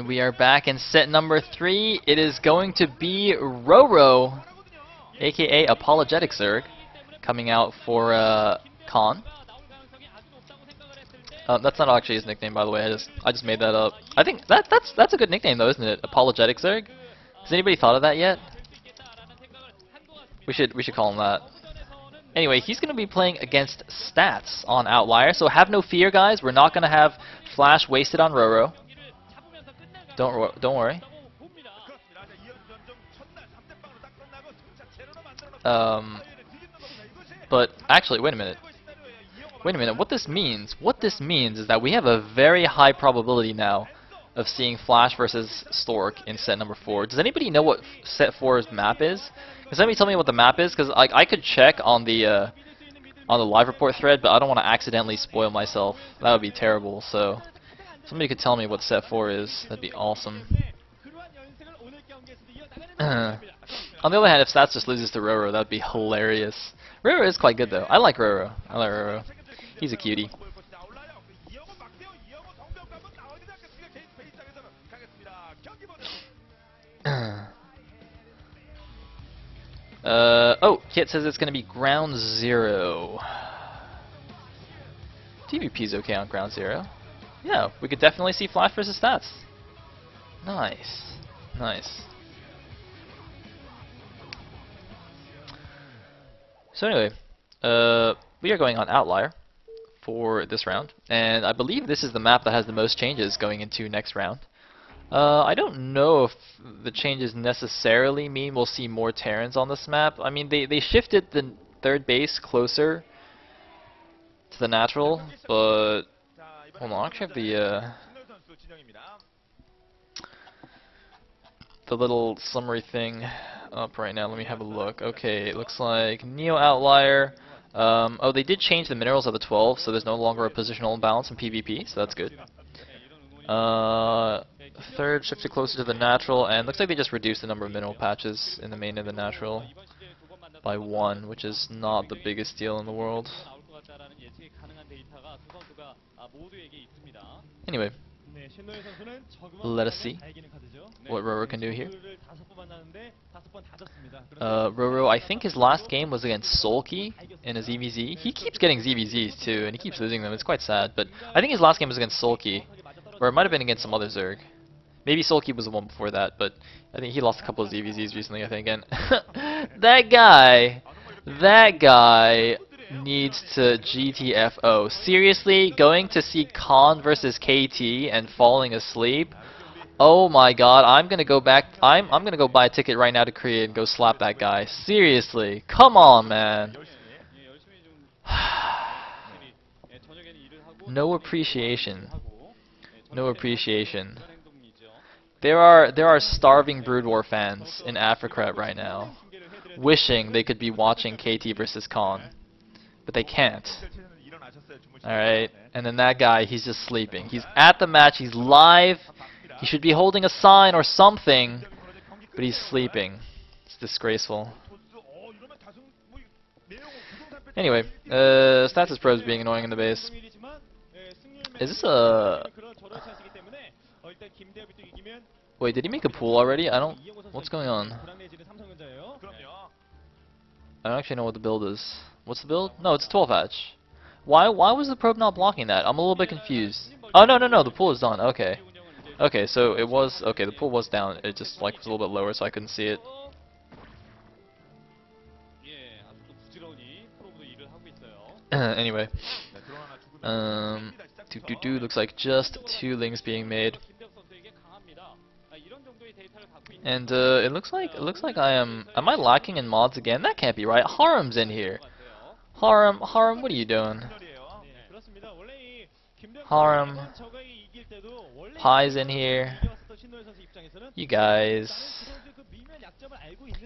And we are back in set number 3. It is going to be RorO, aka Apologetic Zerg, coming out for Khan. That's not actually his nickname, by the way. I just made that up. I think that's a good nickname though, isn't it? Apologetic Zerg. Has anybody thought of that yet? We should call him that. Anyway, he's going to be playing against Stats on Outlier, so have no fear, guys. We're not going to have Flash wasted on RorO. Don't worry. But actually, wait a minute. What this means is that we have a very high probability now of seeing Flash versus Stork in set number 4. Does anybody know what set 4's map is? Can somebody tell me what the map is? Because I could check on the live report thread, but I don't want to accidentally spoil myself. That would be terrible. So somebody could tell me what set 4 is. That'd be awesome. On the other hand, if Stats just loses to RorO, that'd be hilarious. RorO is quite good though. I like RorO. He's a cutie. Oh, Kit says it's gonna be Ground Zero. TVP's okay on Ground Zero. Yeah, we could definitely see Flash versus Stats. Nice. So anyway, we are going on Outlier for this round, and I believe this is the map that has the most changes going into next round. I don't know if the changes necessarily mean we'll see more Terrans on this map. I mean, they shifted the third base closer to the natural, but hold on, I actually have the little summary thing up right now. Let me have a look. Okay, it looks like Neo Outlier. Oh, they did change the minerals of the 12, so there's no longer a positional imbalance in PvP, so that's good. Third shifted closer to the natural, and looks like they just reduced the number of mineral patches in the main and the natural by 1, which is not the biggest deal in the world. Anyway, let us see what RorO can do here. RorO, I think his last game was against Sulky in a ZVZ. He keeps getting ZVZs too, and he keeps losing them. It's quite sad, but I think his last game was against Sulky, or it might have been against some other Zerg. Maybe Sulky was the one before that, but I think he lost a couple of ZVZs recently, I think. And that guy needs to GTFO. Seriously, going to see Khan versus KT and falling asleep? Oh my god, I'm gonna go back. I'm gonna go buy a ticket right now to Korea and go slap that guy. Seriously, come on, man. No appreciation. No appreciation. There are starving Brood War fans in Africa right now, wishing they could be watching KT versus Khan, but they can't. Alright, and then that guy, he's just sleeping. He's at the match, he's live, he should be holding a sign or something, but he's sleeping. It's disgraceful. Anyway, Status Pro is being annoying in the base. Is this a... Wait, did he make a pool already? I don't... What's going on? I don't actually know what the build is. What's the build? No, it's 12 hatch. Why was the probe not blocking that? I'm a little bit confused. Oh, no, the pool is done. Okay. Okay, so it was... Okay, the pool was down. It just, like, was a little bit lower, so I couldn't see it. Anyway. Looks like just 2 links being made. And it looks like am I lacking in mods again? That can't be right. Harem's in here. Harem, what are you doing? Harem, Pie's in here. You guys.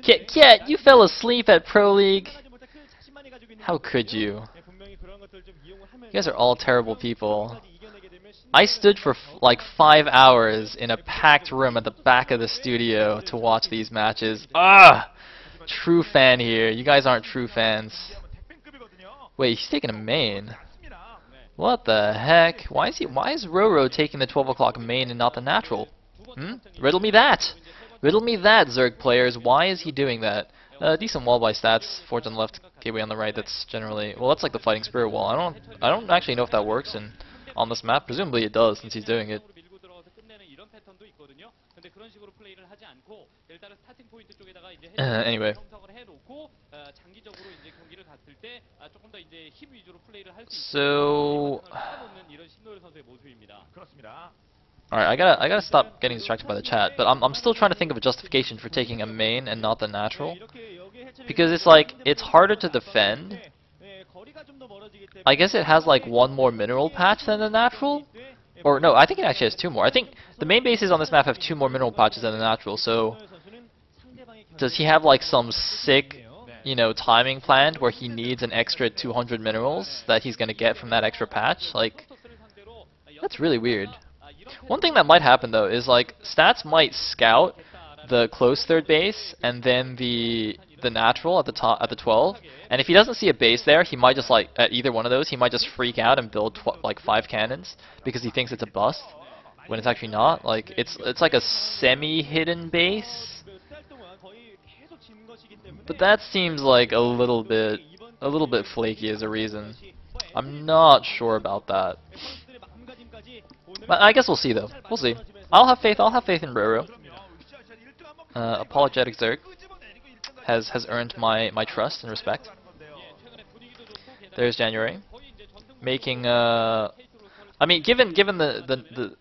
Kit, you fell asleep at Pro League. How could you? You guys are all terrible people. I stood for like 5 hours in a packed room at the back of the studio to watch these matches. Ah! True fan here. You guys aren't true fans. Wait, he's taking a main. What the heck? Why is RorO taking the 12 o'clock main and not the natural? Riddle me that! Riddle me that, Zerg players. Why is he doing that? Decent wall by stats. Forge on the left, gateway on the right. That's generally, well, that's like the fighting spirit wall. I don't actually know if that works on this map. Presumably it does, since he's doing it. Anyway. So, alright, I gotta stop getting distracted by the chat, but I'm still trying to think of a justification for taking a main and not the natural. Because it's like, it's harder to defend. I guess it has like one more mineral patch than the natural. Or no, I think it actually has two more. I think the main bases on this map have two more mineral patches than the natural, so does he have like some sick, you know, timing planned where he needs an extra 200 minerals that he's gonna get from that extra patch? Like, that's really weird. One thing that might happen though is like stats might scout the close third base and then the natural at the top at the 12, and if he doesn't see a base there, he might just like at either one of those he might just freak out and build like 5 cannons because he thinks it's a bust when it's actually not. Like it's like a semi-hidden base, but that seems like a little bit flaky as a reason. I'm not sure about that. But I guess we'll see though. We'll see. I'll have faith in RorO. Apologetic Zerg has earned my trust and respect. There's January, making I mean, given the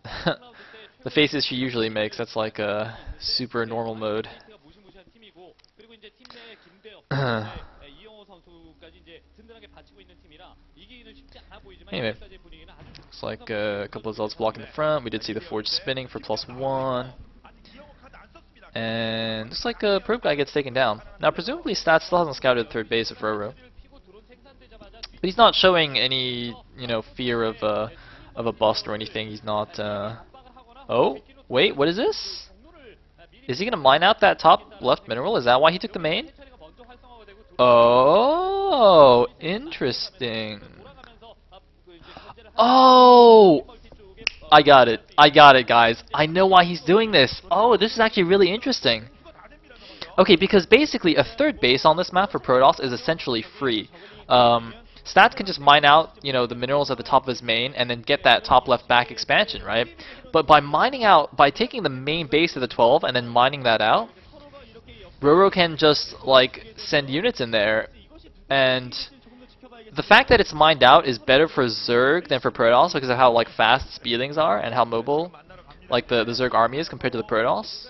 the faces she usually makes, that's like a super normal mode. Anyway, looks like a couple of zealots blocking the front. We did see the forge spinning for +1. And looks like a probe guy gets taken down. Now presumably Stats still hasn't scouted the third base of RorO, but he's not showing any, you know, fear of a bust or anything. He's not. Oh wait, what is this? Is he gonna mine out that top left mineral? Is that why he took the main? Oh, interesting. Oh! I got it, guys. I know why he's doing this. Oh, this is actually really interesting. Okay, because basically a third base on this map for Protoss is essentially free. Stats can just mine out, you know, the minerals at the top of his main and then get that top left back expansion, right? But by taking the main base of the 12 and then mining that out, RorO can just like send units in there, and the fact that it's mined out is better for Zerg than for Protoss because of how like fast speedings are and how mobile like the Zerg army is compared to the Protoss.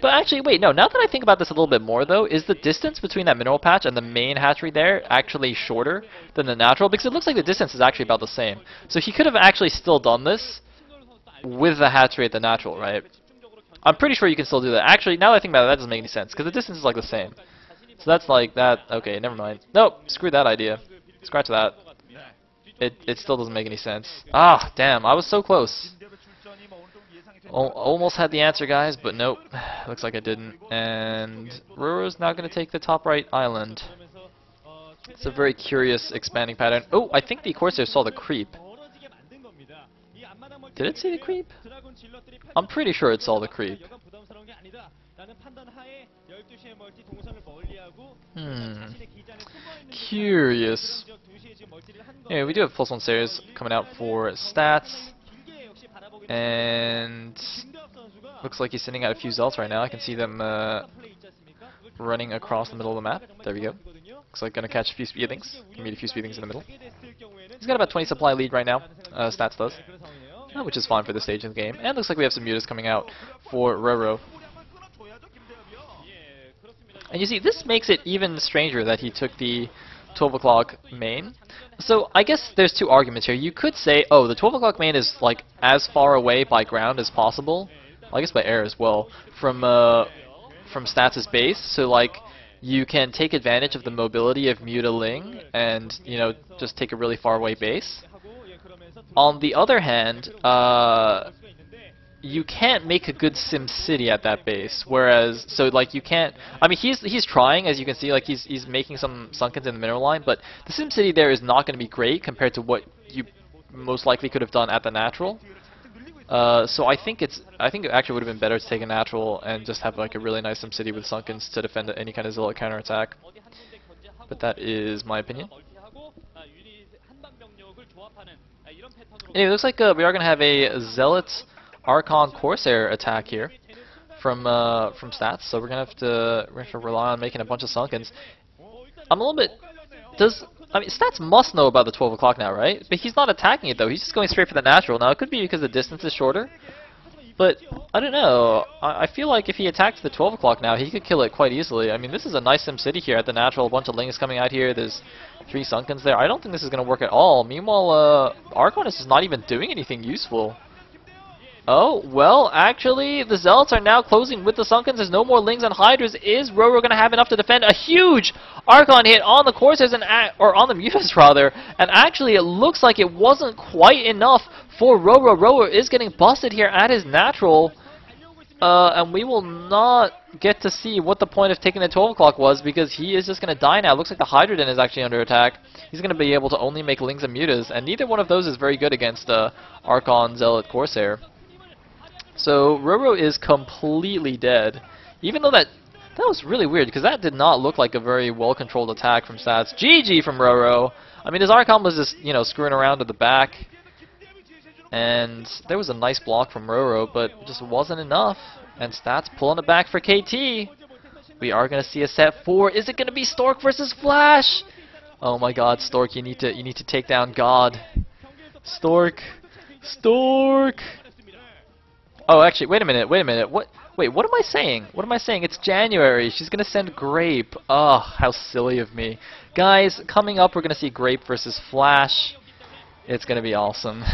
But actually, wait, no, now that I think about this a little bit more though, is the distance between that mineral patch and the main hatchery there actually shorter than the natural? Because it looks like the distance is actually about the same. So he could have actually still done this with the hatchery at the natural, right? I'm pretty sure you can still do that. Actually, now that I think about it, that doesn't make any sense because the distance is like the same. So that's like that. Okay, never mind. Nope, screw that idea. Scratch that. It still doesn't make any sense. Ah, damn, I was so close. Almost had the answer, guys, but nope. Looks like I didn't. And RorO's now going to take the top right island. It's a very curious expanding pattern. Oh, I think the Corsair saw the creep. Did it see the creep? I'm pretty sure it saw the creep. Curious. Anyway, we do have +1 stairs coming out for stats. And looks like he's sending out a few zealots right now. I can see them running across the middle of the map. There we go. Looks like gonna catch a few speedings. Can meet a few speedings in the middle. He's got about 20 supply lead right now. Stats does. Which is fine for this stage of the game. And looks like we have some mutas coming out for RorO. And you see, this makes it even stranger that he took the 12 o'clock main. So I guess there's two arguments here. You could say, oh, the 12 o'clock main is like as far away by ground as possible. Well, I guess by air as well from Stats' base. So like you can take advantage of the mobility of Muta Ling and, you know, just take a really far away base. On the other hand, you can't make a good Sim City at that base. Whereas, so like you can't. I mean, he's trying, as you can see, like he's making some sunkens in the mineral line, but the Sim City there is not going to be great compared to what you most likely could have done at the natural. So I think it actually would have been better to take a natural and just have like a really nice SimCity with Sunkens to defend any kind of Zealot counterattack. But that is my opinion. Anyway, it looks like we are going to have a Zealot Archon Corsair attack here from stats. So we're gonna have to rely on making a bunch of Sunkens. I'm a little bit. I mean, stats must know about the 12 o'clock now, right? But he's not attacking it though. He's just going straight for the natural. Now it could be because the distance is shorter, but I don't know. I feel like if he attacked the 12 o'clock now, he could kill it quite easily. I mean, this is a nice SimCity here at the natural. A bunch of Lings coming out here. There's 3 Sunkens there. I don't think this is going to work at all. Meanwhile, Archon is not even doing anything useful. Oh, well, actually, the Zealots are now closing with the Sunkens. There's no more Lings and Hydras. Is RorO going to have enough to defend a huge Archon hit on the Corsairs, or on the Mutas, rather? And actually, it looks like it wasn't quite enough for RorO. RorO is getting busted here at his natural. And we will not get to see what the point of taking the 12 o'clock was, because he is just going to die now. It looks like the Hydrodin is actually under attack. He's going to be able to only make Lings and Mutas, and neither one of those is very good against Archon, Zealot, Corsair. So RorO is completely dead, even though that was really weird, because that did not look like a very well controlled attack from stats. GG from RorO. I mean, his Archon was just, you know, screwing around to the back, and there was a nice block from RorO, but it just wasn't enough. And stats pulling it back for KT. We are gonna see a set 4. Is it gonna be Stork versus Flash? Oh my God, Stork, you need to take down God. Stork. Oh, actually, wait a minute. What? Wait, what am I saying? What am I saying? It's January. She's gonna send Grape. Oh, how silly of me. Guys, coming up, we're gonna see Grape versus Flash. It's gonna be awesome.